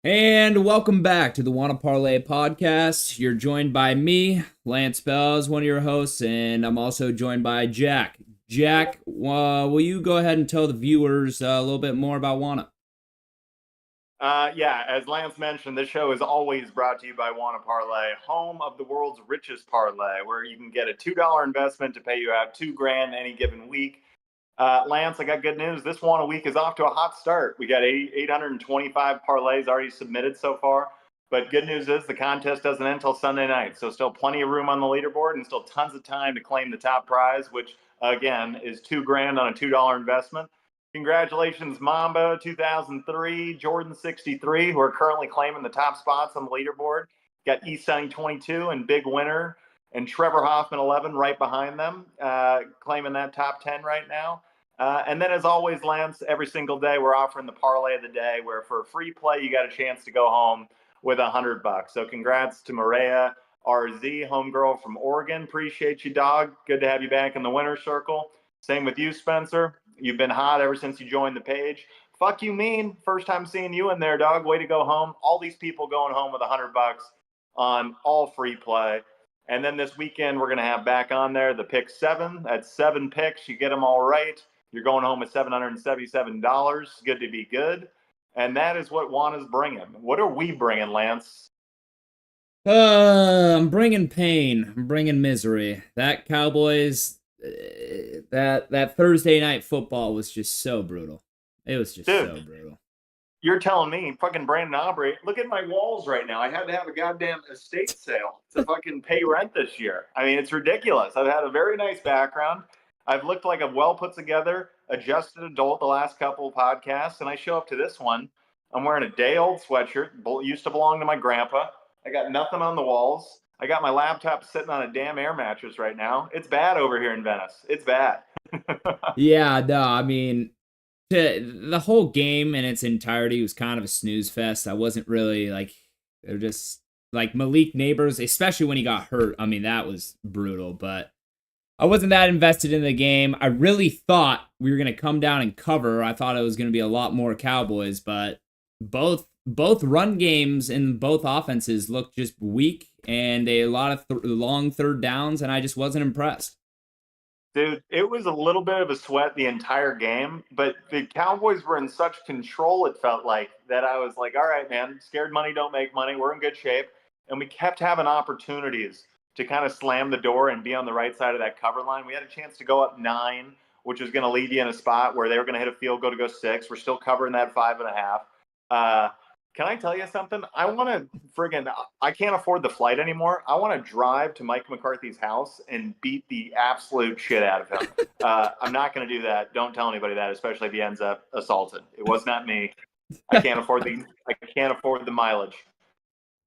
And welcome back to the Wanna Parlay podcast. You're joined by me, Lance Bells, one of your hosts, and I'm also joined by Jack. Jack, will you go ahead and tell the viewers a little bit more about Wanna? Yeah, as Lance mentioned, this show is always brought to you by Wanna Parlay, home of the world's richest parlay, where you can get a $2 investment to pay you out $2,000 any given week. Lance, I got good news. This Wanna week is off to a hot start. We got 825 parlays already submitted so far. But good news is the contest doesn't end until Sunday night. So still plenty of room on the leaderboard and still tons of time to claim the top prize, which again is $2,000 on a $2 investment. Congratulations, Mamba 2003, Jordan 63, who are currently claiming the top spots on the leaderboard. Got East Sunny 22 and Big Winner and Trevor Hoffman 11 right behind them, claiming that top 10 right now. And then, as always, Lance, every single day we're offering the parlay of the day, where for a free play you got a chance to go home with $100. So congrats to Maria RZ, homegirl from Oregon. Appreciate you, dog. Good to have you back in the winner's circle. Same with you, Spencer. You've been hot ever since you joined the page. Fuck you, mean. First time seeing you in there, dog. Way to go home. All these people going home with $100 on all free play. And then this weekend, we're going to have back on there the pick seven. That's 7 picks. You get them all right. You're going home with $777. Good to be good. And that is what Juana's bringing. What are we bringing, Lance? I'm bringing pain. I'm bringing misery. That Cowboys, that Thursday night football was just so brutal. It was just so Dude, brutal. you're telling me, fucking Brandon Aubrey, look at my walls right now. I had to have a goddamn estate sale to fucking pay rent this year. I mean, it's ridiculous. I've had a very nice background. I've looked like a well put together, adjusted adult the last couple of podcasts, and I show up to this one. I'm wearing a day old sweatshirt, used to belong to my grandpa. I got nothing on the walls. I got my laptop sitting on a damn air mattress right now. It's bad over here in Venice. It's bad. Yeah, no, I mean, the whole game in its entirety was kind of a snooze fest. I wasn't really like, they're just like Malik Neighbors, especially when he got hurt. I mean, that was brutal, but I wasn't that invested in the game. I really thought we were going to come down and cover. I thought it was going to be a lot more Cowboys, but both run games in both offenses looked just weak and a lot of long third downs, and I just wasn't impressed. Dude, it was a little bit of a sweat the entire game, but the Cowboys were in such control, it felt like, that I was like, all right, man, scared money don't make money. We're in good shape. And we kept having opportunities to kind of slam the door and be on the right side of that cover line. We had a chance to go up 9, which was going to lead you in a spot where they were going to hit a field goal to go 6. We're still covering that 5.5. Can I tell you something? I can't afford the flight anymore. I want to drive to Mike McCarthy's house and beat the absolute shit out of him. I'm not going to do that. Don't tell anybody that, especially if he ends up assaulted. It was not me. I can't afford the mileage.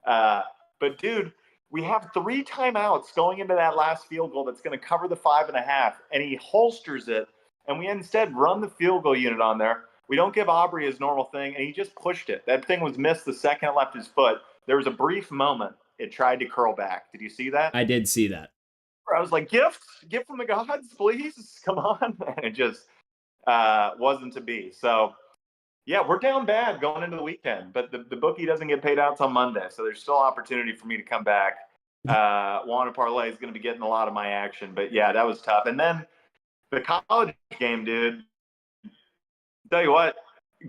But dude, we have 3 timeouts going into that last field goal that's going to cover the 5.5, and he holsters it, and we instead run the field goal unit on there. We don't give Aubrey his normal thing, and he just pushed it. That thing was missed the second it left his foot. There was a brief moment it tried to curl back. Did you see that? I did see that. Where I was like, gift from the gods, please, come on. And it just wasn't to be. So, yeah, we're down bad going into the weekend, but the bookie doesn't get paid out till Monday, so there's still opportunity for me to come back. Wanna Parlay is going to be getting a lot of my action, but yeah, that was tough. And then the college game, dude. Tell you what,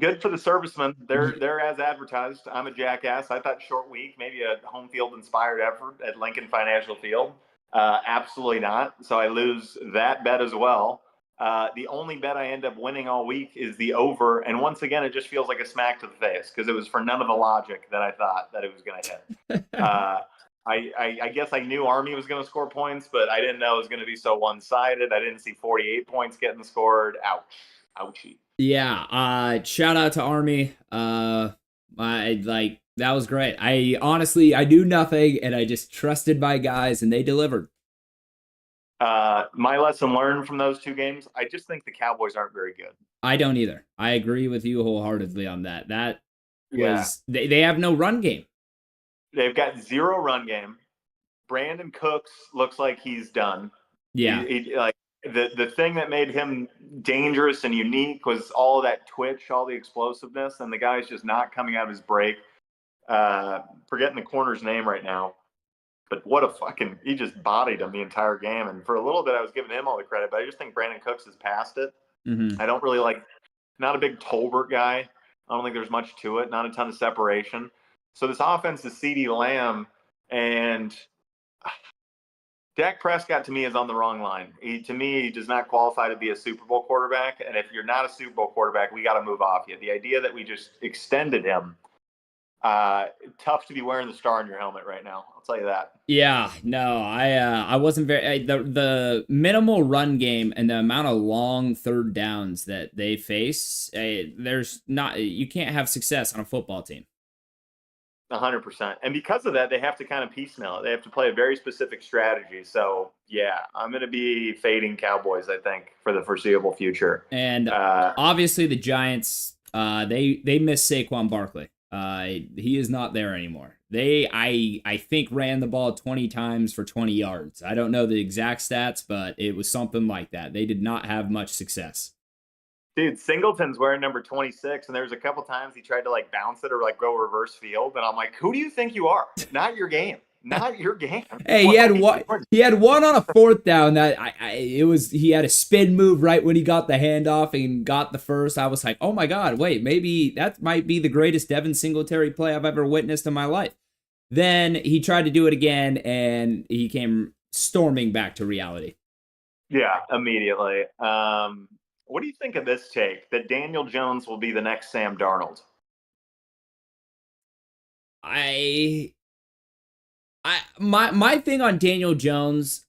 good for the servicemen. They're as advertised. I'm a jackass. I thought short week, maybe a home field inspired effort at Lincoln Financial Field. Absolutely not. So I lose that bet as well. The only bet I end up winning all week is the over. And once again, it just feels like a smack to the face because it was for none of the logic that I thought that it was going to hit. I guess I knew Army was going to score points, but I didn't know it was going to be so one-sided. I didn't see 48 points getting scored. Ouch. Ouchie. Yeah, shout out to Army. I like that was great. I honestly I do nothing and I just trusted my guys and they delivered. My lesson learned from those 2 games, I just think the Cowboys aren't very good. I don't either. I agree with you wholeheartedly on that. That was they have no run game. They've got 0 run game. Brandon Cooks looks like he's done. Yeah. Like the thing that made him dangerous and unique was all that twitch, all the explosiveness, and the guy's just not coming out of his break. Forgetting the corner's name right now. But what a fucking, he just bodied him the entire game. And for a little bit, I was giving him all the credit, but I just think Brandon Cooks has passed it. Mm-hmm. I don't really like, not a big Tolbert guy. I don't think there's much to it, not a ton of separation. So this offense is CeeDee Lamb, and Dak Prescott to me is on the wrong line. To me, he does not qualify to be a Super Bowl quarterback. And if you're not a Super Bowl quarterback, we got to move off you. The idea that we just extended him, tough to be wearing the star on your helmet right now. I'll tell you that. Yeah, no, I wasn't very the minimal run game and the amount of long third downs that they face. There's not, you can't have success on a football team. 100%. And because of that, they have to kind of piecemeal it. They have to play a very specific strategy. So, yeah, I'm going to be fading Cowboys, I think, for the foreseeable future. And obviously the Giants, they miss Saquon Barkley. He is not there anymore. I think ran the ball 20 times for 20 yards. I don't know the exact stats, but it was something like that. They did not have much success. Dude, Singleton's wearing number 26, and there's a couple times he tried to like bounce it or like go reverse field, and I'm like, who do you think you are? Not your game. Not your game. Hey, he had one on a fourth down that he had a spin move right when he got the handoff and got the first. I was like, oh my God, wait, maybe that might be the greatest Devin Singletary play I've ever witnessed in my life. Then he tried to do it again, and he came storming back to reality. Yeah, immediately. What do you think of this take that Daniel Jones will be the next Sam Darnold? My thing on Daniel Jones,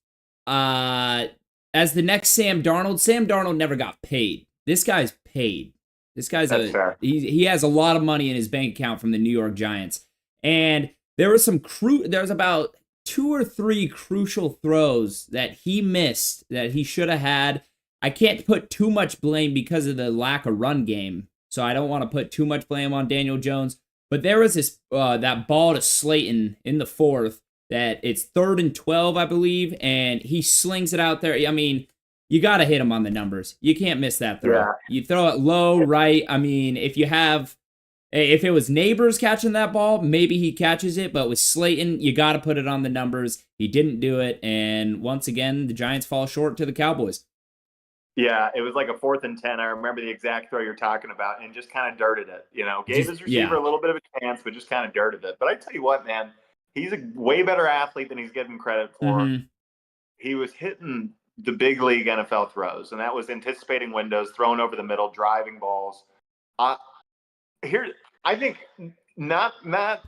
as the next Sam Darnold never got paid. This guy's paid. This guy's fair. He has a lot of money in his bank account from the New York Giants, and there was about 2 or 3 crucial throws that he missed that he should have had. I can't put too much blame because of the lack of run game, so I don't want to put too much blame on Daniel Jones. But there was this that ball to Slayton in the fourth that it's 3rd and 12, I believe, and he slings it out there. I mean, you got to hit him on the numbers. You can't miss that throw. Yeah. You throw it low, right? I mean, if it was Neighbors catching that ball, maybe he catches it, but with Slayton, you got to put it on the numbers. He didn't do it, and once again, the Giants fall short to the Cowboys. Yeah, it was like a 4th and 10. I remember the exact throw you're talking about, and just kind of dirted it. Gave his receiver a little bit of a chance, but just kind of dirted it. But I tell you what, man, he's a way better athlete than he's given credit for. Mm-hmm. He was hitting the big league NFL throws, and that was anticipating windows, throwing over the middle, driving balls. I think not a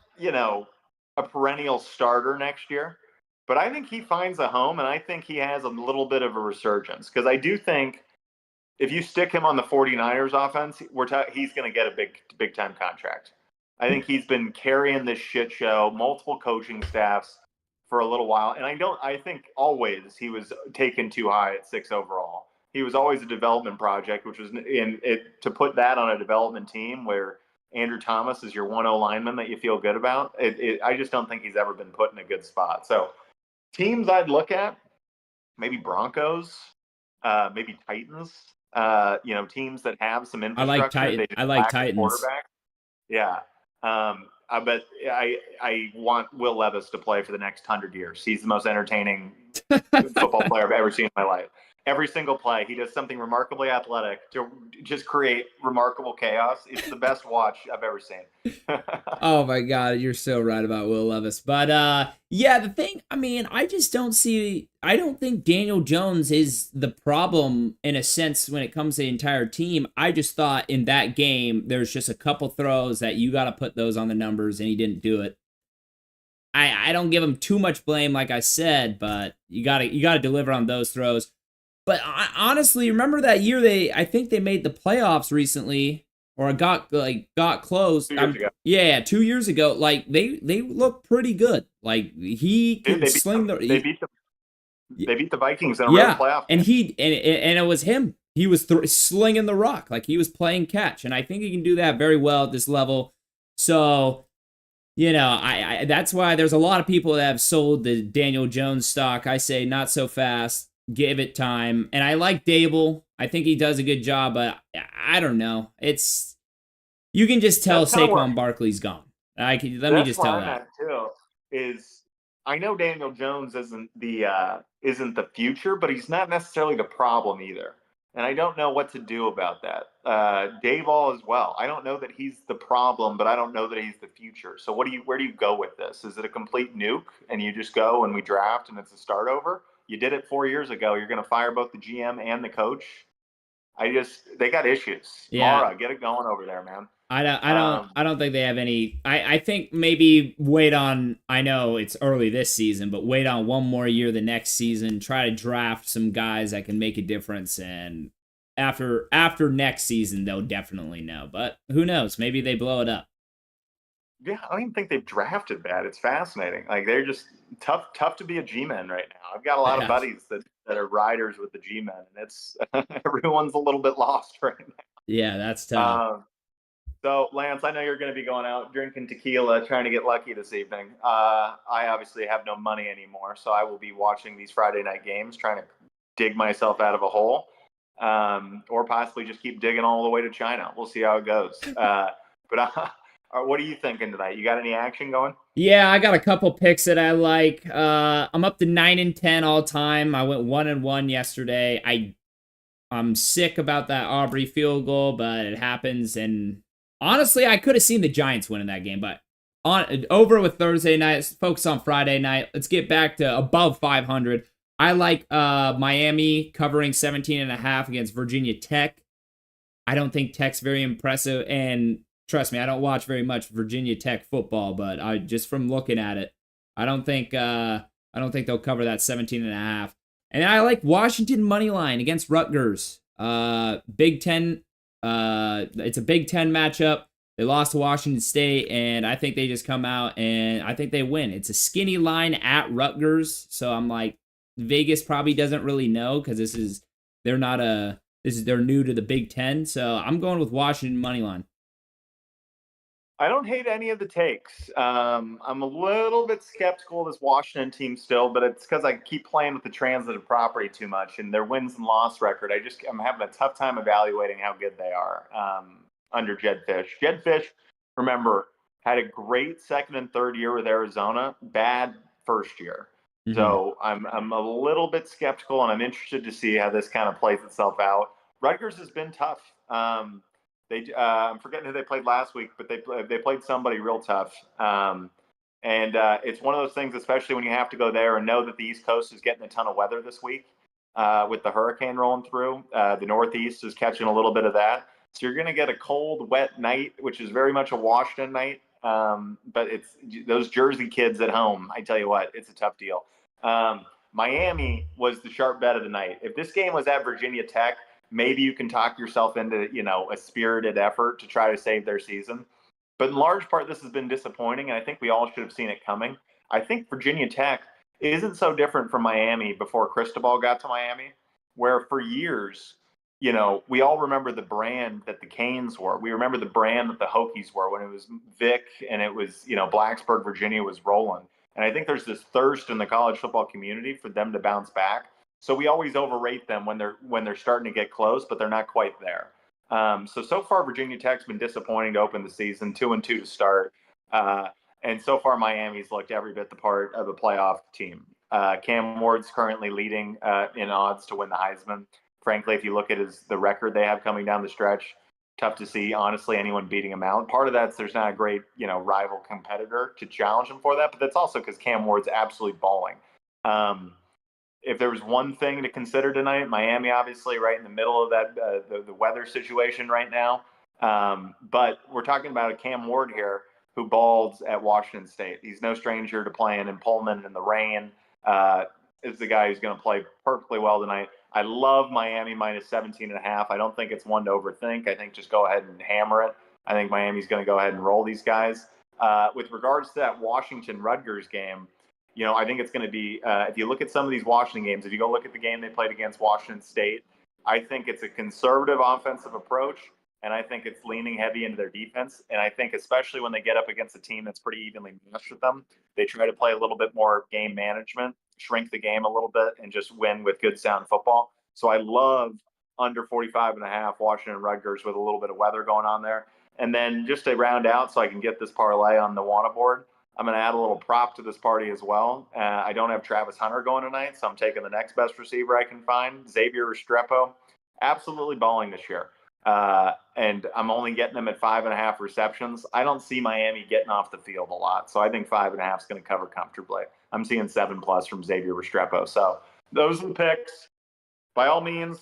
perennial starter next year. But I think he finds a home, and I think he has a little bit of a resurgence. Because I do think if you stick him on the 49ers offense, he's going to get a big-time contract. I think he's been carrying this shit show, multiple coaching staffs for a little while. And I think always he was taken too high at 6 overall. He was always a development project, which was to put that on a development team where Andrew Thomas is your 1-0 lineman that you feel good about. I just don't think he's ever been put in a good spot. So, teams I'd look at, maybe Broncos, maybe Titans. Teams that have some infrastructure. I like Titans. Yeah, but I want Will Levis to play for the next 100 years. He's the most entertaining football player I've ever seen in my life. Every single play, he does something remarkably athletic to just create remarkable chaos. It's the best watch I've ever seen. Oh my God, you're so right about Will Levis. But the thing, I mean, I don't think Daniel Jones is the problem in a sense when it comes to the entire team. I just thought in that game, there's just a couple throws that you got to put those on the numbers, and he didn't do it. I don't give him too much blame, like I said, but you gotta deliver on those throws. But honestly, remember that year I think they made the playoffs recently, or got close. 2 years ago. Yeah, 2 years ago. Like they look pretty good. Like he can sling the. They beat the Vikings in a real playoff game. And it was him. He was slinging the rock like he was playing catch, and I think he can do that very well at this level. So, I that's why there's a lot of people that have sold the Daniel Jones stock. I say not so fast. Give it time. And I like Dable. I think he does a good job, but I don't know. You can just tell Saquon Barkley's gone. Let me That's just where tell I'm that. at too. Is I know Daniel Jones isn't the future, but he's not necessarily the problem either. And I don't know what to do about that. Dayball as well. I don't know that he's the problem, but I don't know that he's the future. So where do you go with this? Is it a complete nuke and you just go and we draft and it's a start over? You did it 4 years ago. You're going to fire both the GM and the coach. They got issues. Yeah, Mara, get it going over there, man. I don't Um, I don't think they have any. I think maybe wait on. I know it's early this season, but wait on one more year the next season. Try to draft some guys that can make a difference, and after next season they'll definitely know. But who knows? Maybe they blow it up. Yeah, I don't even think they've drafted bad. It's fascinating. Like they're just tough to be a G-men right now. I've got a lot of Yeah, buddies that are riders with the G-men, and it's everyone's a little bit lost right yeah, that's tough. now. So Lance, I know you're going to be going out drinking tequila, trying to get lucky this evening. I obviously have no money anymore, so I will be watching these Friday night games, trying to dig myself out of a hole, or possibly just keep digging all the way to China. We'll see how it goes. But what are you thinking tonight? You got any action going? Yeah, I got a couple picks that I like. I'm up to 9-10 all time. I went 1-1 yesterday. I'm sick about that Aubrey field goal, but it happens. And honestly, I could have seen the Giants winning that game, but on over with Thursday night. Let's focus on Friday night. Let's get back to above 500. I like Miami covering 17.5 against Virginia Tech. I don't think Tech's very impressive, and trust me, I don't watch very much Virginia Tech football, but I just from looking at it, I don't think they'll cover that 17.5. And I like Washington money line against Rutgers. Big Ten. It's a Big Ten matchup. They lost to Washington State, and I think they just come out and I think they win. It's a skinny line at Rutgers, so I'm like, Vegas probably doesn't really know because they're not a they're new to the Big Ten, so I'm going with Washington money line. I don't hate any of the takes. I'm a little bit skeptical of this Washington team still, but it's because I keep playing with the transitive property too much and their wins and loss record. I'm having a tough time evaluating how good they are under Jed Fish. Jed Fish, remember, had a great second and third year with Arizona, bad first year. Mm-hmm. So I'm a little bit skeptical, and I'm interested to see how this kind of plays itself out. Rutgers has been tough. I'm forgetting who they played last week, but they played somebody real tough. And it's one of those things, especially when you have to go there and know that the East Coast is getting a ton of weather this week with the hurricane rolling through. The Northeast is catching a little bit of that. So you're going to get a cold, wet night, which is very much a Washington night. But it's those Jersey kids at home. I tell you what, it's a tough deal. Miami was the sharp bet of the night. If this game was at Virginia Tech, maybe you can talk yourself into a spirited effort to try to save their season. But in large part, this has been disappointing, and I think we all should have seen it coming. I think Virginia Tech isn't so different from Miami before Cristobal got to Miami, where for years, we all remember the brand that the Canes were. We remember the brand that the Hokies were when it was Vic and it was, Blacksburg, Virginia was rolling. And I think there's this thirst in the college football community for them to bounce back. So we always overrate them when they're starting to get close, but they're not quite there. So far, Virginia Tech's been disappointing to open the season, 2-2 to start, and so far Miami's looked every bit the part of a playoff team. Cam Ward's currently leading in odds to win the Heisman. Frankly, if you look at the record they have coming down the stretch, tough to see honestly anyone beating him out. Part of that's there's not a great rival competitor to challenge him for that, but that's also because Cam Ward's absolutely balling. If there was one thing to consider tonight, Miami obviously right in the middle of that the weather situation right now. But we're talking about a Cam Ward here who balled at Washington State. He's no stranger to playing in Pullman in the rain. Is the guy who's going to play perfectly well tonight. I love Miami minus 17.5. I don't think it's one to overthink. I think just go ahead and hammer it. I think Miami's going to go ahead and roll these guys. With regards to that Washington Rutgers game, I think it's going to be, if you look at some of these Washington games, if you go look at the game they played against Washington State, I think it's a conservative offensive approach, and I think it's leaning heavy into their defense. And I think especially when they get up against a team that's pretty evenly matched with them, they try to play a little bit more game management, shrink the game a little bit, and just win with good, sound football. So I love under 45.5 Washington Rutgers with a little bit of weather going on there. And then just to round out, so I can get this parlay on the Wanna board, I'm going to add a little prop to this party as well. I don't have Travis Hunter going tonight, so I'm taking the next best receiver I can find, Xavier Restrepo. Absolutely balling this year. And I'm only getting them at 5.5 receptions. I don't see Miami getting off the field a lot, so I think 5.5 is going to cover comfortably. I'm seeing 7+ from Xavier Restrepo. So those are the picks. By all means,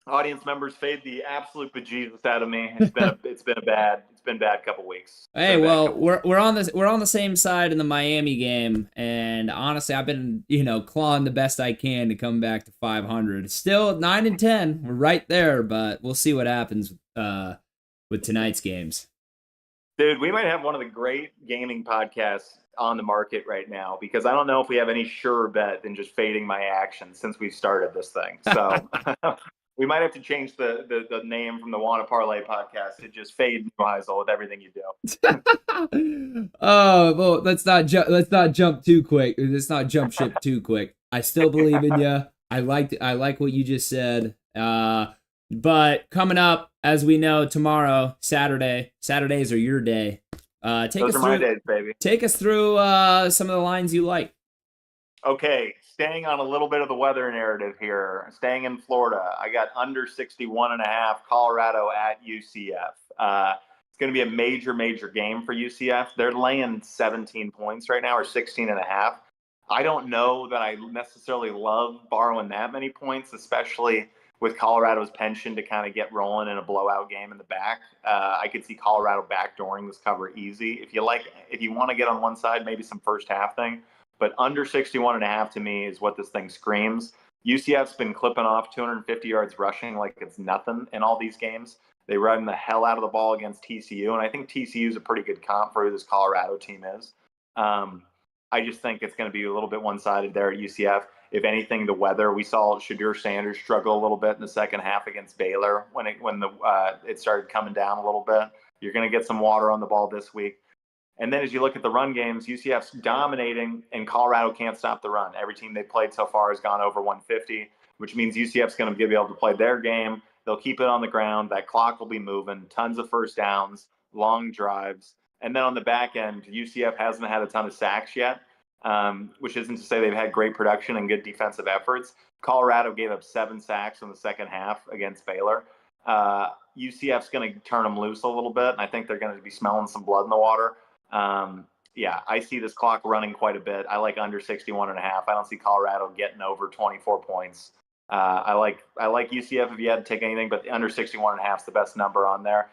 audience members, fade the absolute bejesus out of me. It's been bad couple weeks. Hey, well, we're on the same side in the Miami game, and honestly, I've been clawing the best I can to come back to 500. Still 9-10, we're right there, but we'll see what happens with tonight's games. Dude, we might have one of the great gaming podcasts on the market right now, because I don't know if we have any surer bet than just fading my actions since we started this thing. So we might have to change the name from the Wanna Parlay podcast to just Fade Meisel with everything you do. Oh, well, let's not jump too quick. Let's not jump ship too quick. I still believe in you. I like what you just said. But coming up, as we know, tomorrow, Saturdays are your day. Those are my days, baby. Take us through some of the lines you like. Okay, staying on a little bit of the weather narrative here, staying in Florida, I got under 61.5, Colorado at UCF. It's going to be a major game for UCF. They're laying 17 points right now, or 16.5. I don't know that I necessarily love borrowing that many points, especially with Colorado's penchant to kind of get rolling in a blowout game in the back. I could see Colorado backdooring this cover easy. If you want to get on one side, maybe some first half thing. But under 61.5 to me is what this thing screams. UCF's been clipping off 250 yards rushing like it's nothing in all these games. They run the hell out of the ball against TCU, and I think TCU is a pretty good comp for who this Colorado team is. I just think it's going to be a little bit one-sided there at UCF. If anything, the weather, we saw Shadur Sanders struggle a little bit in the second half against Baylor when it started coming down a little bit. You're going to get some water on the ball this week. And then as you look at the run games, UCF's dominating, and Colorado can't stop the run. Every team they played so far has gone over 150, which means UCF's going to be able to play their game. They'll keep it on the ground. That clock will be moving. Tons of first downs, long drives. And then on the back end, UCF hasn't had a ton of sacks yet, which isn't to say they've had great production and good defensive efforts. Colorado gave up 7 sacks in the second half against Baylor. UCF's going to turn them loose a little bit, and I think they're going to be smelling some blood in the water. I see this clock running quite a bit. I like under 61.5. I don't see Colorado getting over 24 points. I like UCF if you had to take anything, but the under 61.5 is the best number on there.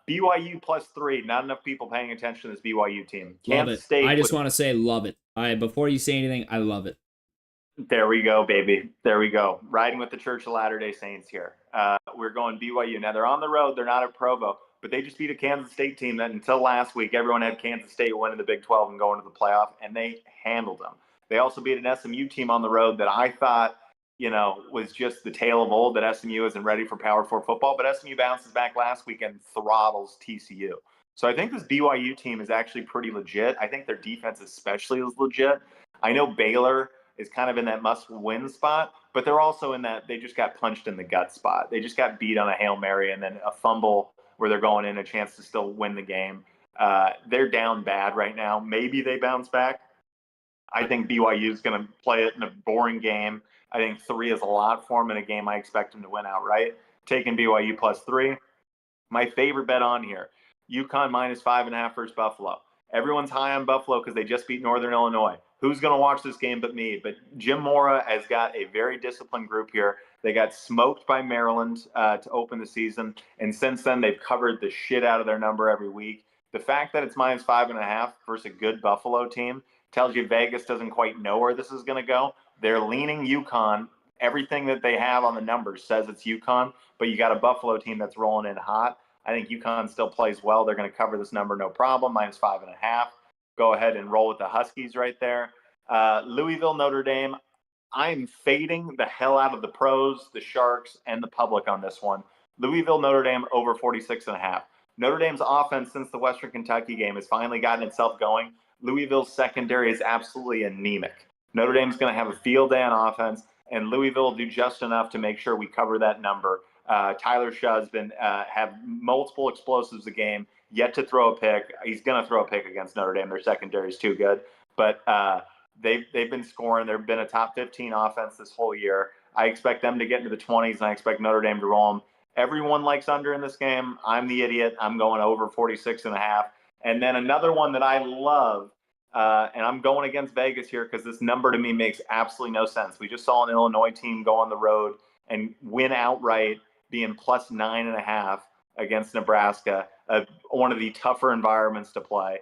BYU +3. Not enough people paying attention to this BYU team. Kansas State. I just want to say love it. Before you say anything, I love it. There we go, baby. There we go. Riding with the Church of Latter-day Saints here. We're going BYU. Now, they're on the road. They're not at Provo. But they just beat a Kansas State team that until last week, everyone had Kansas State winning the Big 12 and going to the playoff, and they handled them. They also beat an SMU team on the road that I thought, was just the tale of old, that SMU isn't ready for Power 4 football. But SMU bounces back last week and throttles TCU. So I think this BYU team is actually pretty legit. I think their defense especially is legit. I know Baylor is kind of in that must-win spot, but they're also in that they just got punched in the gut spot. They just got beat on a Hail Mary and then a fumble where they're going in a chance to still win the game. They're down bad right now. Maybe they bounce back. I think BYU is going to play it in a boring game. I think 3 is a lot for them in a game I expect them to win outright. Taking BYU +3. My favorite bet on here, UConn -5.5 versus Buffalo. Everyone's high on Buffalo because they just beat Northern Illinois. Who's going to watch this game but me? But Jim Mora has got a very disciplined group here. They got smoked by Maryland to open the season, and since then they've covered the shit out of their number every week. The fact that it's -5.5 versus a good Buffalo team tells you Vegas doesn't quite know where this is going to go. They're leaning UConn. Everything that they have on the numbers says it's UConn, but you got a Buffalo team that's rolling in hot. I think UConn still plays well. They're going to cover this number no problem, -5.5. Go ahead and roll with the Huskies right there. Louisville, Notre Dame. I'm fading the hell out of the pros, the sharks, and the public on this one. Louisville, Notre Dame over 46.5. Notre Dame's offense since the Western Kentucky game has finally gotten itself going. Louisville's secondary is absolutely anemic. Notre Dame's going to have a field day on offense, and Louisville will do just enough to make sure we cover that number. Tyler Shutt's been have multiple explosives a game, yet to throw a pick. He's going to throw a pick against Notre Dame. Their secondary is too good, but they've been scoring. They've been a top 15 offense this whole year. I expect them to get into the 20s, and I expect Notre Dame to roll them. Everyone likes under in this game. I'm the idiot. I'm going over 46.5. And then another one that I love, and I'm going against Vegas here because this number to me makes absolutely no sense. We just saw an Illinois team go on the road and win outright, being plus 9.5 against Nebraska, one of the tougher environments to play.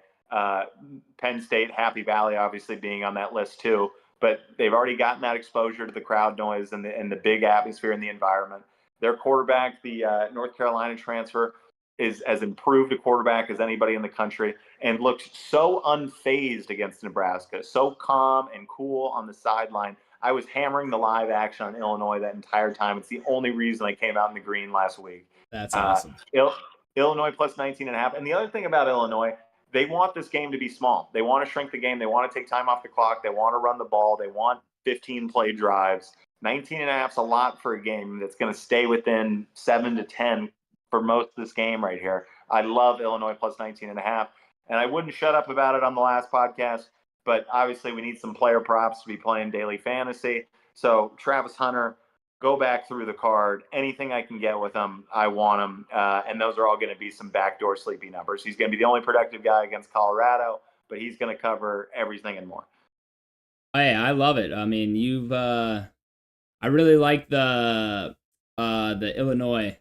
Penn State, Happy Valley, obviously being on that list too, but they've already gotten that exposure to the crowd noise and the big atmosphere in the environment. Their quarterback, the North Carolina transfer, is as improved a quarterback as anybody in the country and looked so unfazed against Nebraska, so calm and cool on the sideline. I was hammering the live action on Illinois that entire time. It's the only reason I came out in the green last week. That's awesome. Illinois plus 19.5. And the other thing about Illinois, they want this game to be small. They want to shrink the game. They want to take time off the clock. They want to run the ball. They want 15 play drives. 19.5 is a lot for a game that's going to stay within 7 to 10 for most of this game right here. I love Illinois plus 19.5. And I wouldn't shut up about it on the last podcast, but obviously we need some player props to be playing daily fantasy. So Travis Hunter, go back through the card. Anything I can get with him, I want him. And those are all going to be some backdoor sleepy numbers. He's going to be the only productive guy against Colorado, but he's going to cover everything and more. Hey, I love it. I mean, I really like the Illinois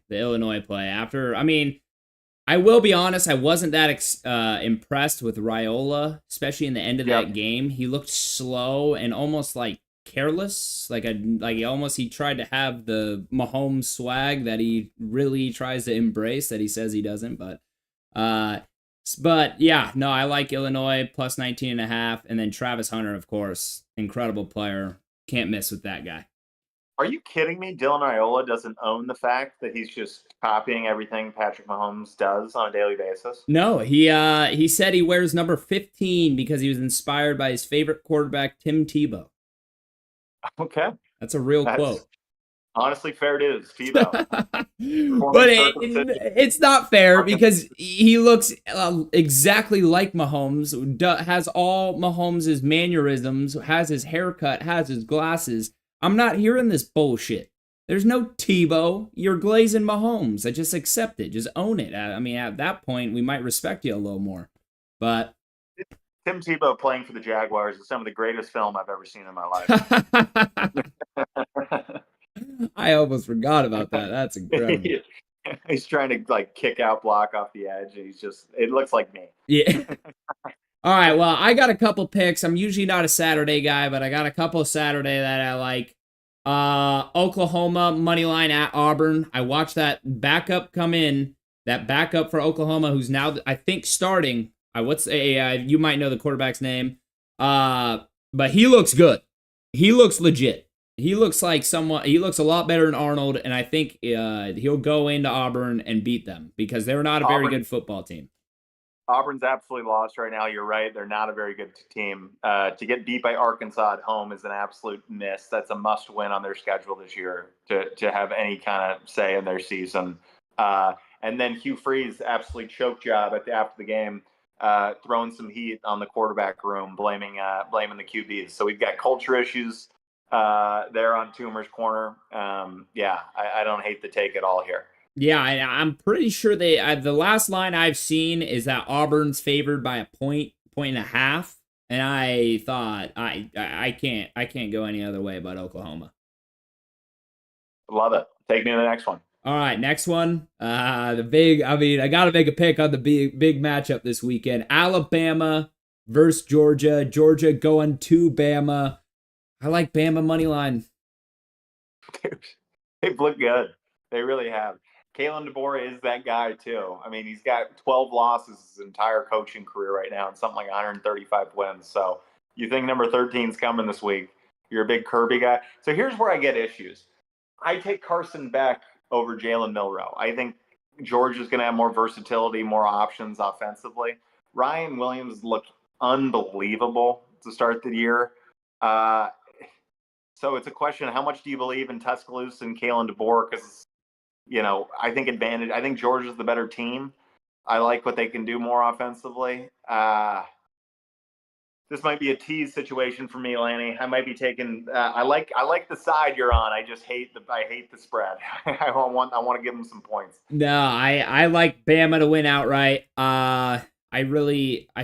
play. I will be honest, I wasn't that impressed with Raiola, especially in the end of that game. He looked slow and almost like careless, he tried to have the Mahomes swag that he really tries to embrace that he says he doesn't. But yeah, no, I like Illinois plus 19.5, and then Travis Hunter, of course, incredible player, can't miss with that guy. Are you kidding me? Dylan Raiola doesn't own the fact that he's just copying everything Patrick Mahomes does on a daily basis? No, he said he wears number 15 because he was inspired by his favorite quarterback, Tim Tebow. Okay. That's a real quote. Honestly, fair dues, Tebow. But it's not fair because he looks exactly like Mahomes, has all Mahomes' mannerisms, has his haircut, has his glasses. I'm not hearing this bullshit. There's no Tebow. You're glazing Mahomes. I just accept it. Just own it. I mean, at that point, we might respect you a little more. But Tim Tebow playing for the Jaguars is some of the greatest film I've ever seen in my life. I almost forgot about that. That's incredible. He's trying to kick out block off the edge. It looks like me. Yeah. All right, well, I got a couple picks. I'm usually not a Saturday guy, but I got a couple Saturday that I like. Oklahoma money line at Auburn. I watched that backup come in. That backup for Oklahoma, who's now I think starting. You might know the quarterback's name. But he looks good. He looks legit. He looks like someone. He looks a lot better than Arnold, and I think he'll go into Auburn and beat them because they're not a very good football team. Auburn's absolutely lost right now. You're right. They're not a very good team. To get beat by Arkansas at home is an absolute miss. That's a must win on their schedule this year to have any kind of say in their season. And then Hugh Freeze, absolutely choke job after the game, throwing some heat on the quarterback room, blaming the QBs. So we've got culture issues there on Toomer's corner. I don't hate the take at all here. Yeah, I'm pretty sure the last line I've seen is that Auburn's favored by a point and a half, and I thought I can't go any other way but Oklahoma. Love it. Take me to the next one. All right, next one. I got to make a pick on the big matchup this weekend. Alabama versus Georgia. Georgia going to Bama. I like Bama money line. Dude, they've looked good. They really have. Kalen DeBoer is that guy too. I mean, he's got 12 losses his entire coaching career right now and something like 135 wins. So you think number 13 is coming this week. You're a big Kirby guy. So here's where I get issues. I take Carson Beck over Jalen Milroe. I think Georgia's going to have more versatility, more options offensively. Ryan Williams looked unbelievable to start the year. So it's a question, how much do you believe in Tuscaloosa and Kalen DeBoer? Because I think advantage. I think Georgia's the better team. I like what they can do more offensively. This might be a tease situation for me, Lanny. I might be taking. I like the side you're on. I just hate the spread. I want to give them some points. No, I like Bama to win outright. I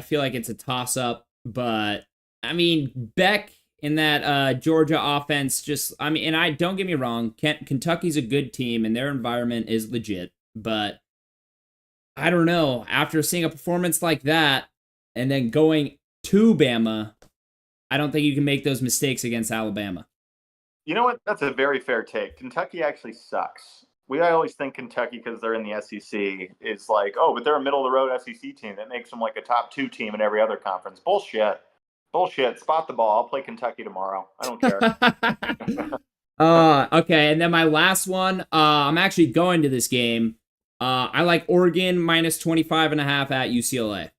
feel like it's a toss up, but I mean Beck in that Georgia offense and I don't get me wrong, Kentucky's a good team and their environment is legit, but I don't know, after seeing a performance like that and then going to Bama, I don't think you can make those mistakes against Alabama. You know what? That's a very fair take. Kentucky actually sucks. I always think Kentucky, because they're in the SEC, is like, oh, but they're a middle of the road SEC team. That makes them like a top 2 team in every other conference. Bullshit. Bullshit. Spot the ball. I'll play Kentucky tomorrow. I don't care. Okay, and then my last one, I'm actually going to this game. I like Oregon minus 25.5 at UCLA.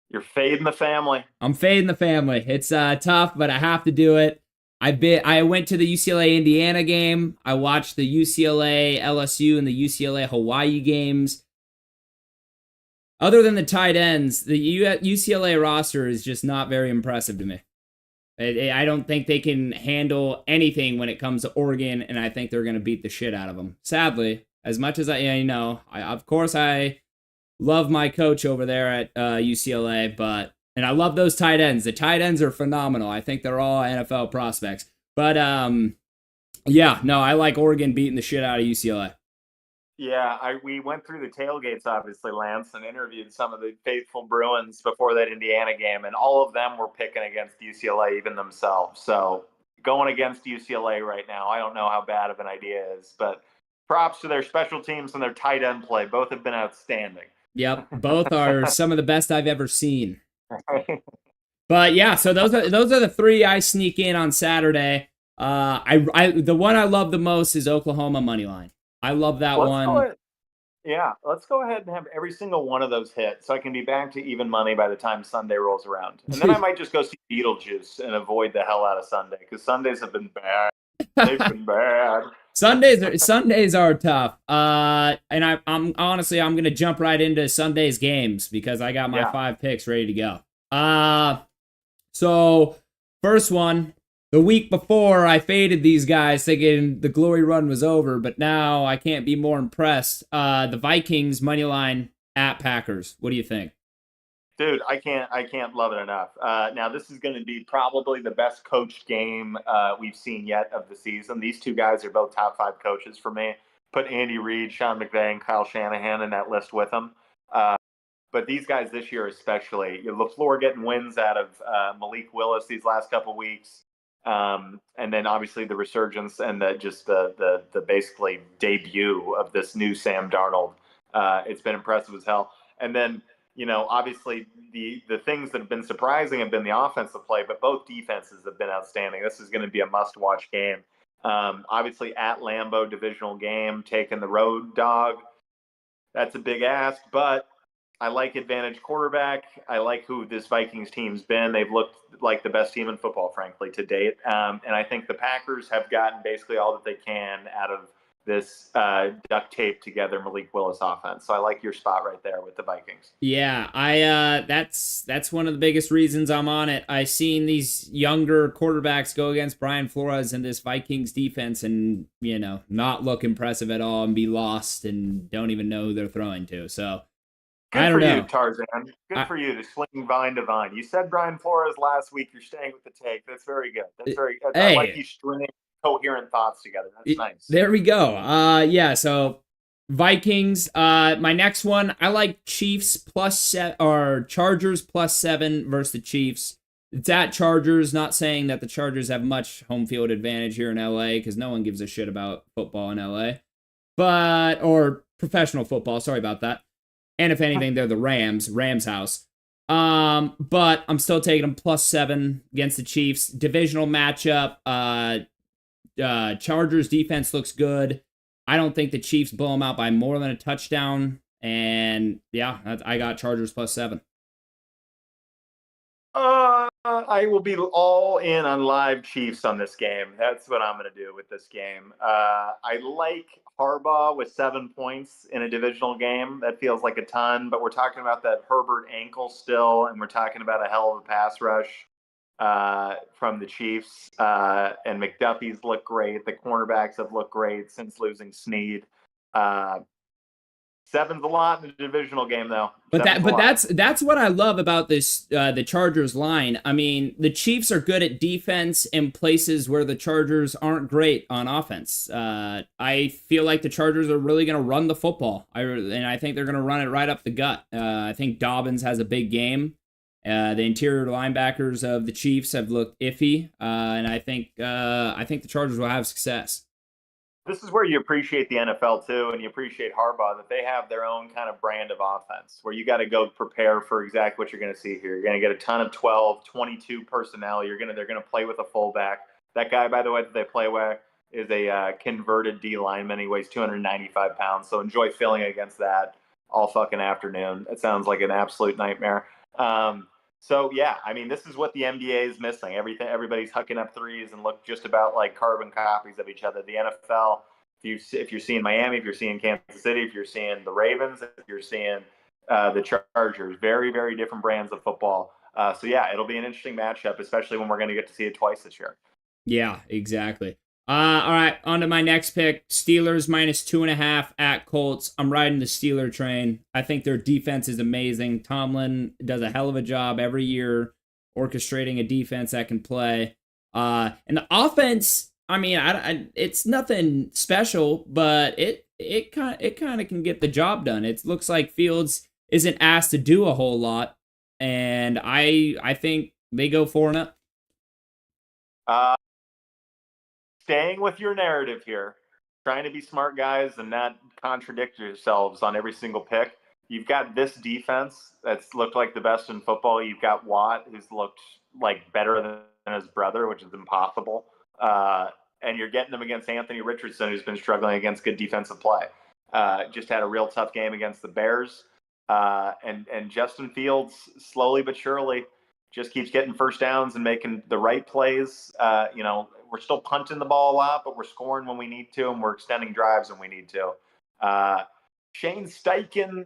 You're fading the family. I'm fading the family. It's tough, but I have to do it. I went to the UCLA Indiana game. I watched the UCLA LSU and the UCLA Hawaii games. Other than the tight ends, the UCLA roster is just not very impressive to me. I don't think they can handle anything when it comes to Oregon, and I think they're going to beat the shit out of them. Sadly, as much as of course I love my coach over there at UCLA, and I love those tight ends. The tight ends are phenomenal. I think they're all NFL prospects. But I like Oregon beating the shit out of UCLA. Yeah, we went through the tailgates, obviously, Lance, and interviewed some of the faithful Bruins before that Indiana game, and all of them were picking against UCLA, even themselves. So going against UCLA right now, I don't know how bad of an idea it is, but props to their special teams and their tight end play. Both have been outstanding. Yep, both are some of the best I've ever seen. But yeah, so those are the 3 I sneak in on Saturday. The one I love the most is Oklahoma money line. I love that one. Let's go ahead and have every single one of those hit, so I can be back to even money by the time Sunday rolls around. And then I might just go see Beetlejuice and avoid the hell out of Sunday, because Sundays have been bad. They've been bad. Sundays are tough. And I'm honestly gonna jump right into Sunday's games because I got my 5 picks ready to go. So first one, the week before I faded these guys thinking the glory run was over, but now I can't be more impressed. The Vikings money line at Packers. What do you think? Dude, I can't love it enough. Now, this is going to be probably the best coached game we've seen yet of the season. These 2 guys are both top 5 coaches for me. Put Andy Reid, Sean McVay, and Kyle Shanahan in that list with them. But these guys this year especially, LaFleur getting wins out of Malik Willis these last couple weeks. And then obviously the resurgence and the basically debut of this new Sam Darnold. It's been impressive as hell. And then, obviously the things that have been surprising have been the offensive play, but both defenses have been outstanding. This is going to be a must-watch game. Obviously at Lambeau, divisional game, taking the road dog. That's a big ask, but I like advantage quarterback. I like who this Vikings team's been. They've looked like the best team in football, frankly, to date. And I think the Packers have gotten basically all that they can out of this duct tape together Malik Willis offense. So I like your spot right there with the Vikings. Yeah, that's one of the biggest reasons I'm on it. I seen these younger quarterbacks go against Brian Flores and this Vikings defense and, not look impressive at all and be lost and don't even know who they're throwing to. So good for you, Tarzan. Good for you to swing vine to vine. You said Brian Flores last week. You're staying with the take. That's very good. That's very good. I like you stringing coherent thoughts together. That's nice. There we go. So Vikings. My next one, I like Chiefs or Chargers +7 versus the Chiefs. It's at Chargers. Not saying that the Chargers have much home field advantage here in LA because no one gives a shit about football in LA, or professional football. Sorry about that. And if anything, they're the Rams house. But I'm still taking them +7 against the Chiefs. Divisional matchup. Chargers defense looks good. I don't think the Chiefs blow them out by more than a touchdown. And yeah, I got Chargers +7. I will be all in on live Chiefs on this game. That's what I'm going to do with this game. I like Harbaugh with 7 points in a divisional game. That feels like a ton, but we're talking about that Herbert ankle still, and we're talking about a hell of a pass rush from the Chiefs. And McDuffie's look great. The cornerbacks have looked great since losing Snead. Uh, Seven's a lot in a divisional game, though. That's what I love about this the Chargers line. I mean, the Chiefs are good at defense in places where the Chargers aren't great on offense. I feel like the Chargers are really going to run the football, and I think they're going to run it right up the gut. I think Dobbins has a big game. The interior linebackers of the Chiefs have looked iffy, and I think the Chargers will have success. This is where you appreciate the NFL too, and you appreciate Harbaugh that they have their own kind of brand of offense where you got to go prepare for exactly what you're going to see here. You're going to get a ton of 12, 22 personnel. They're going to play with a fullback. That guy, by the way, that they play with is a converted D lineman. He weighs 295 pounds. So enjoy filling against that all fucking afternoon. It sounds like an absolute nightmare. So yeah, I mean, this is what the NBA is missing. Everybody's hucking up threes and look just about like carbon copies of each other. The NFL, if you're seeing Miami, if you're seeing Kansas City, if you're seeing the Ravens, if you're seeing the Chargers, very, very different brands of football. So yeah, it'll be an interesting matchup, especially when we're going to get to see it twice this year. Yeah, exactly. All right, on to my next pick. Steelers -2.5 at Colts. I'm riding the Steeler train. I think their defense is amazing. Tomlin does a hell of a job every year orchestrating a defense that can play. And the offense, I mean, it's nothing special, but it kind of can get the job done. It looks like Fields isn't asked to do a whole lot, and I think they go 4-0. Staying with your narrative here, trying to be smart guys and not contradict yourselves on every single pick. You've got this defense that's looked like the best in football. You've got Watt, who's looked like better than his brother, which is impossible. And you're getting them against Anthony Richardson, who's been struggling against good defensive play. Just had a real tough game against the Bears. And Justin Fields, slowly but surely, just keeps getting first downs and making the right plays. We're still punting the ball a lot, but we're scoring when we need to, and we're extending drives when we need to. Shane Steichen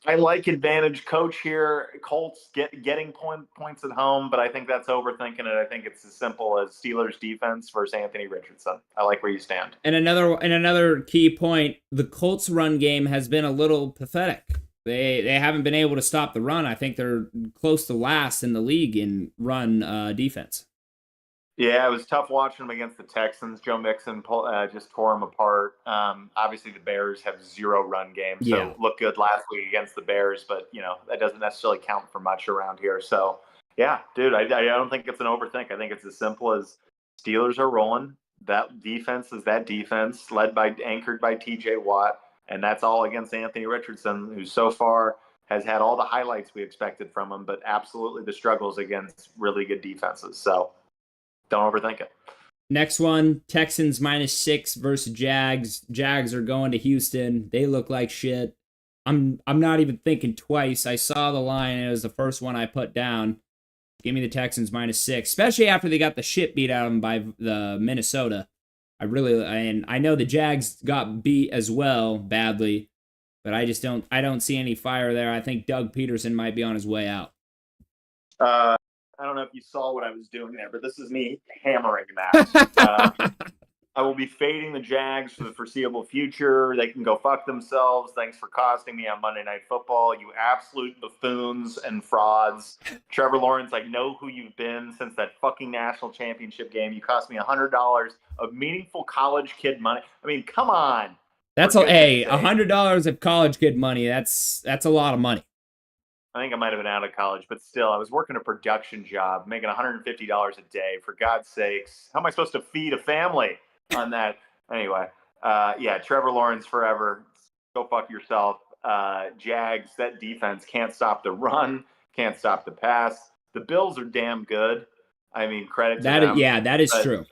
I like advantage coach here. Colts getting points at home, but I think that's overthinking it. I think it's as simple as Steelers defense versus Anthony Richardson. I like where you stand. And another key point, the Colts run game has been a little pathetic. They haven't been able to stop the run. I think they're close to last in the league in run defense. Yeah, it was tough watching them against the Texans. Joe Mixon just tore them apart. Obviously, the Bears have zero run game, so looked good last week against the Bears, but that doesn't necessarily count for much around here. So, yeah, dude, I don't think it's an overthink. I think it's as simple as Steelers are rolling. That defense is that defense, anchored by T.J. Watt, and that's all against Anthony Richardson, who so far has had all the highlights we expected from him, but absolutely the struggles against really good defenses. So. Don't overthink it. Next one, Texans -6 versus Jags. Jags are going to Houston. They look like shit. I'm not even thinking twice. I saw the line. It was the first one I put down. Give me the Texans -6, especially after they got the shit beat out of them by the Minnesota. I know the Jags got beat as well badly, but I don't see any fire there. I think Doug Peterson might be on his way out. I don't know if you saw what I was doing there, but this is me hammering that. I will be fading the Jags for the foreseeable future. They can go fuck themselves. Thanks for costing me on Monday Night Football, you absolute buffoons and frauds. Trevor Lawrence, I know who you've been since that fucking national championship game. You cost me $100 of meaningful college kid money. I mean, come on. That's $100 of college kid money. That's a lot of money. I think I might have been out of college, but still, I was working a production job, making $150 a day. For God's sakes, how am I supposed to feed a family on that? Anyway, yeah, Trevor Lawrence forever. Go fuck yourself. Jags, that defense can't stop the run, can't stop the pass. The Bills are damn good. I mean, credit to them. Yeah, that is true.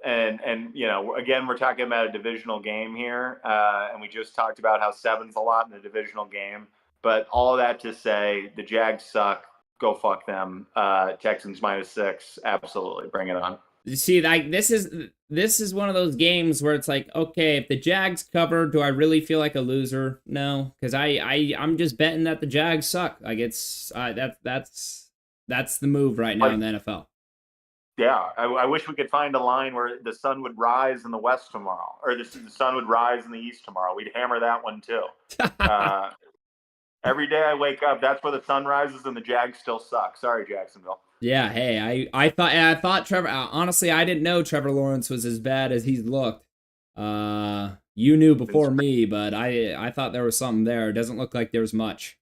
And again, we're talking about a divisional game here, and we just talked about how 7's a lot in a divisional game. But all that to say, the Jags suck. go fuck them. Texans -6, absolutely, bring it on. You see, like this is one of those games where it's like, okay, if the Jags cover, do I really feel like a loser? No, because I'm just betting that the Jags suck. Like it's that's the move right now Like, in the NFL. yeah, I wish we could find a line where the sun would rise in the west tomorrow, or the sun would rise in the east tomorrow. We'd hammer that one too. Every day I wake up, that's where the sun rises, and the Jags still suck. Sorry, Jacksonville. Yeah, hey, I thought Trevor. Honestly, I didn't know Trevor Lawrence was as bad as he's looked. You knew before me, but I thought there was something there. It doesn't look like there's much.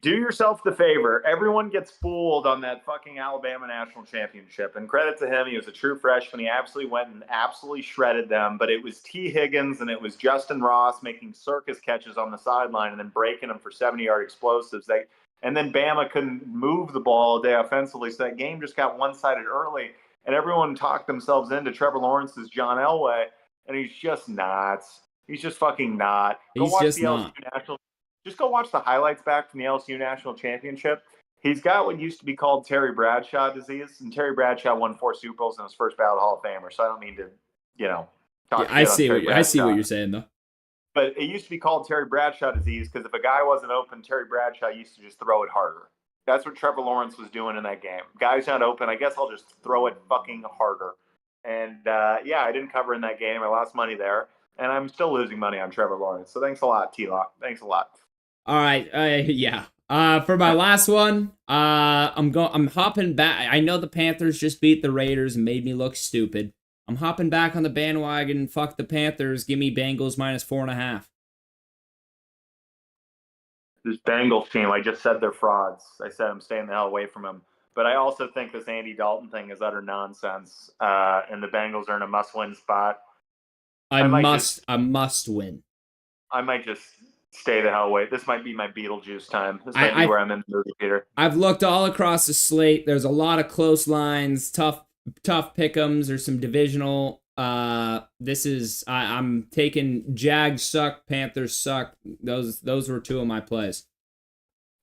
Do yourself the favor. Everyone gets fooled on that fucking Alabama national championship. And credit to him, he was a true freshman. He absolutely went and absolutely shredded them. But it was T. Higgins and it was Justin Ross making circus catches on the sideline and then breaking them for 70-yard explosives. And then Bama couldn't move the ball all day offensively. So that game just got one-sided early. And everyone talked themselves into Trevor Lawrence's John Elway. And he's just not. He's just fucking not. He's just not. Just go watch the highlights back from the LSU National Championship. He's got what used to be called Terry Bradshaw disease, and Terry Bradshaw won 4 Super Bowls and was first ballot Hall of Famer. So I don't mean to, talk. Yeah, I see what you're saying though. But it used to be called Terry Bradshaw disease because if a guy wasn't open, Terry Bradshaw used to just throw it harder. That's what Trevor Lawrence was doing in that game. Guy's not open. I guess I'll just throw it fucking harder. And yeah, I didn't cover in that game. I lost money there, and I'm still losing money on Trevor Lawrence. So thanks a lot, T-Lock. Thanks a lot. All right, yeah. For my last one, I'm hopping back. I know the Panthers just beat the Raiders and made me look stupid. I'm hopping back on the bandwagon. Fuck the Panthers. Give me Bengals -4.5. This Bengals team, I just said they're frauds. I said I'm staying the hell away from them. But I also think this Andy Dalton thing is utter nonsense. And the Bengals are in a must-win spot. I must win. I might just stay the hell away. This might be my Beetlejuice time. This might be where I'm in the movie theater. I've looked all across the slate. There's a lot of close lines, tough pick'ems, or some divisional. I'm taking Jags suck, Panthers suck. Those were two of my plays.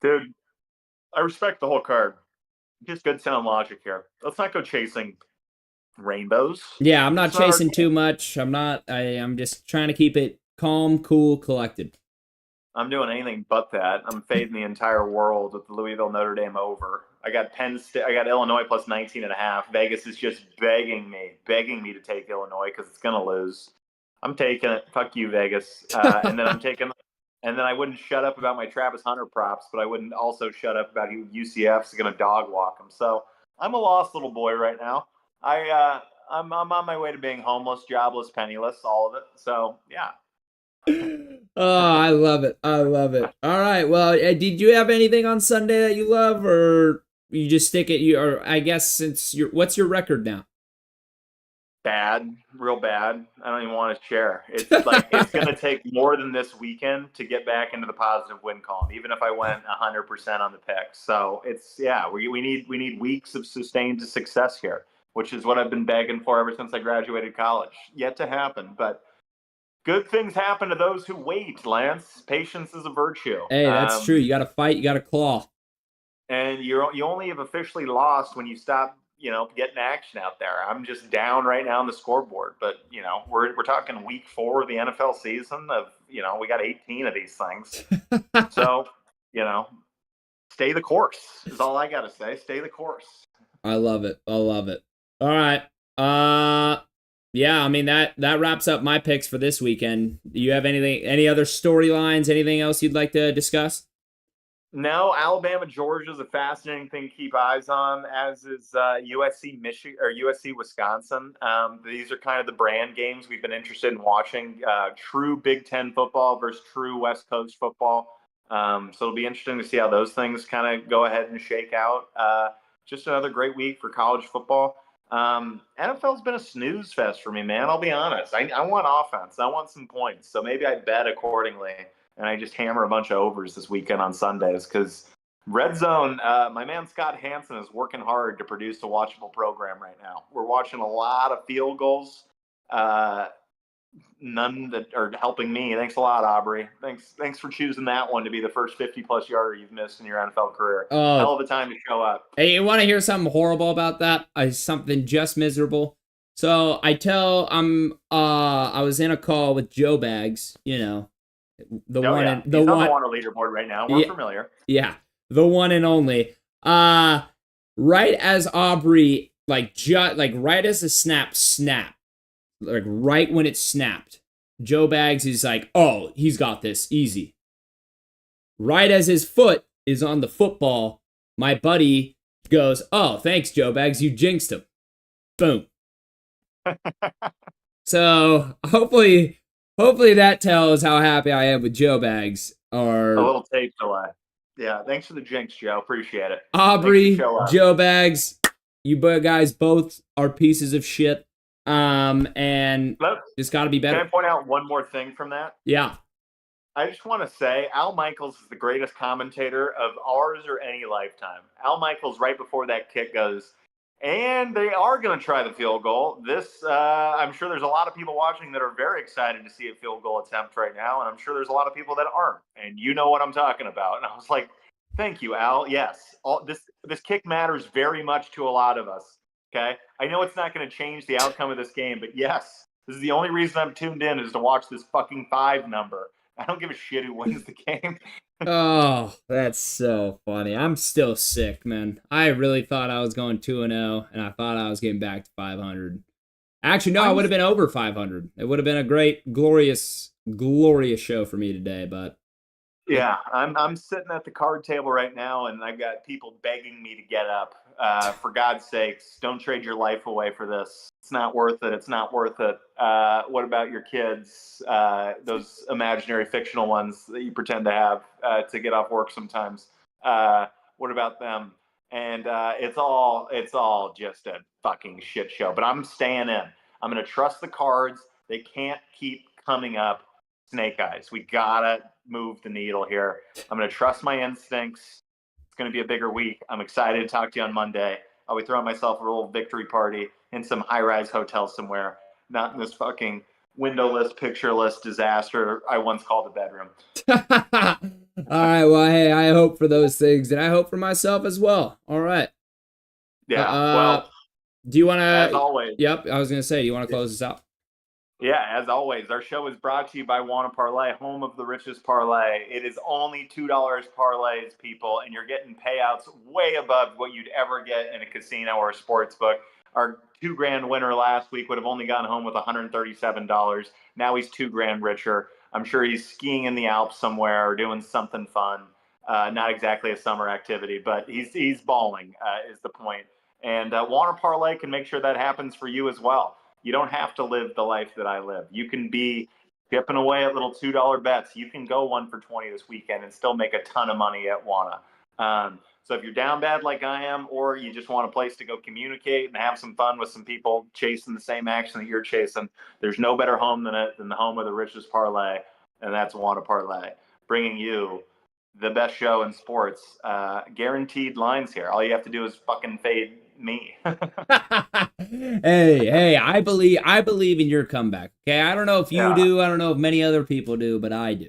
Dude, I respect the whole card. Just good sound logic here. Let's not go chasing rainbows. Yeah, I'm not chasing too much. I'm just trying to keep it calm, cool, collected. I'm doing anything but that. I'm fading the entire world with the Louisville Notre Dame over. I got Penn State. I got Illinois plus 19.5. Vegas is just begging me to take Illinois because it's gonna lose. I'm taking it. Fuck you, Vegas. And then and then I wouldn't shut up about my Travis Hunter props, but I wouldn't also shut up about who UCF's gonna dog walk them. So I'm a lost little boy right now. I'm on my way to being homeless, jobless, penniless, all of it. So yeah. Oh, I love it. All right. Well, did you have anything on Sunday that you love, or you just stick it? Or I guess what's your record now? Bad, real bad. I don't even want to share. It's like it's gonna take more than this weekend to get back into the positive win column, even if I went 100% on the picks. So we need weeks of sustained success here, which is what I've been begging for ever since I graduated college. Yet to happen, but. Good things happen to those who wait, Lance. Patience is a virtue. Hey, that's true. You got to fight. You got to claw. And you only have officially lost when you stop, getting action out there. I'm just down right now on the scoreboard. But, we're talking week 4 of the NFL season of, we got 18 of these things. So, stay the course is all I got to say. Stay the course. I love it. All right. Yeah, I mean that wraps up my picks for this weekend. Do you have any other storylines, anything else you'd like to discuss? No, Alabama, Georgia is a fascinating thing to keep eyes on, as is USC, Michigan, or USC, Wisconsin. These are kind of the brand games we've been interested in watching. True Big Ten football versus true West Coast football. So it'll be interesting to see how those things kind of go ahead and shake out. Just another great week for college football. NFL's been a snooze fest for me, man. I'll be honest. I want offense. I want some points. So maybe I bet accordingly, and I just hammer a bunch of overs this weekend on Sundays because Red Zone, my man Scott Hansen is working hard to produce a watchable program right now. We're watching a lot of field goals. none that are helping me. Thanks a lot, Aubrey. Thanks for choosing that one to be the first 50+ yarder you've missed in your NFL career. Oh, Hell of a time to show up. hey, you want to hear something horrible about that? Something just miserable. So I was in a call with Joe Bags, the Oh one yeah, and the he's on the one, Warner leaderboard right now. We're yeah, familiar. yeah, the one and only. Right as Aubrey, right as the snap, like right when it snapped, Joe Bags is like, oh, he's got this easy. Right as his foot is on the football, my buddy goes, oh, thanks, Joe Bags, you jinxed him. Boom. So hopefully that tells how happy I am with Joe Bags. A Or little tape delay. Yeah, thanks for the jinx, Joe. Appreciate it. Aubrey, Joe Bags, you guys both are pieces of shit. And just got to be better. Can I point out one more thing from that? Yeah. I just want to say Al Michaels is the greatest commentator of ours or any lifetime. Al Michaels, right before that kick, goes, and they are going to try the field goal. I'm sure there's a lot of people watching that are very excited to see a field goal attempt right now, and I'm sure there's a lot of people that aren't. And you know what I'm talking about. And I was like, thank you, Al. Yes, this kick matters very much to a lot of us. Okay, I know it's not going to change the outcome of this game, but yes, this is the only reason I'm tuned in is to watch this fucking 5 number. I don't give a shit who wins the game. Oh, that's so funny. I'm still sick, man. I really thought I was going 2-0, and I thought I was getting back to 500. Actually, no, I would have been over 500. It would have been a great, glorious show for me today, but yeah, I'm sitting at the card table right now, and I've got people begging me to get up. For God's sakes, don't trade your life away for this. It's not worth it. It's not worth it. What about your kids? Those imaginary fictional ones that you pretend to have to get off work sometimes. What about them? And it's all just a fucking shit show. But I'm staying in. I'm going to trust the cards. They can't keep coming up snake eyes. We gotta move the needle here. I'm going to trust my instincts. It's going to be a bigger week. I'm excited to talk to you on Monday. I'll be throwing myself a little victory party in some high-rise hotel somewhere, not in this fucking windowless, pictureless disaster I once called a bedroom. All right, well, hey, I hope for those things, and I hope for myself as well. All right. Yeah, well, do you want to... As always. Yep, I was going to say, you want to close this out? Yeah, as always, our show is brought to you by Wanna Parlay, home of the richest parlay. It is only $2 parlays, people, and you're getting payouts way above what you'd ever get in a casino or a sports book. Our $2,000 winner last week would have only gone home with $137. Now he's $2,000 richer. I'm sure he's skiing in the Alps somewhere or doing something fun. Not exactly a summer activity, but he's balling is the point. And Wanna Parlay can make sure that happens for you as well. You don't have to live the life that I live. You can be chipping away at little $2 bets. You can go 1 for 20 this weekend and still make a ton of money at Wanna. So if you're down bad like I am, or you just want a place to go communicate and have some fun with some people chasing the same action that you're chasing, there's no better home than the home of the richest parlay, and that's Wanna Parlay, bringing you the best show in sports. Guaranteed lines here. All you have to do is fucking fade me. hey, I believe in your comeback. Okay, I don't know if you do, I don't know if many other people do, but I do.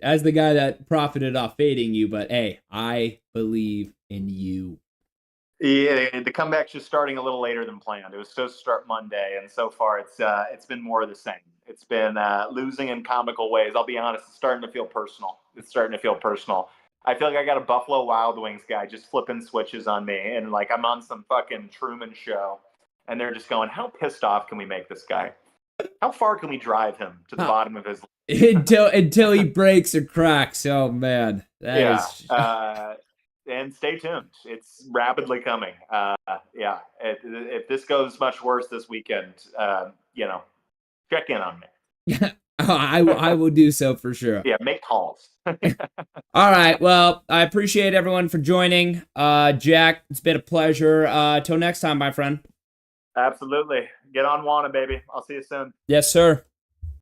As the guy that profited off fading you, but hey, I believe in you. Yeah, the comeback's just starting a little later than planned. It was supposed to start Monday, and so far it's been more of the same. It's been losing in comical ways. I'll be honest, it's starting to feel personal. I feel like I got a Buffalo Wild Wings guy just flipping switches on me, and like I'm on some fucking Truman Show, and they're just going, how pissed off can we make this guy? How far can we drive him to the bottom of his until he breaks or cracks? Oh man, and stay tuned. It's rapidly coming. If this goes much worse this weekend, check in on me. I will do so for sure. Yeah, make calls. All right. Well, I appreciate everyone for joining. Jack, it's been a pleasure. Till next time, my friend. Absolutely. Get on Wanna, baby. I'll see you soon. Yes, sir.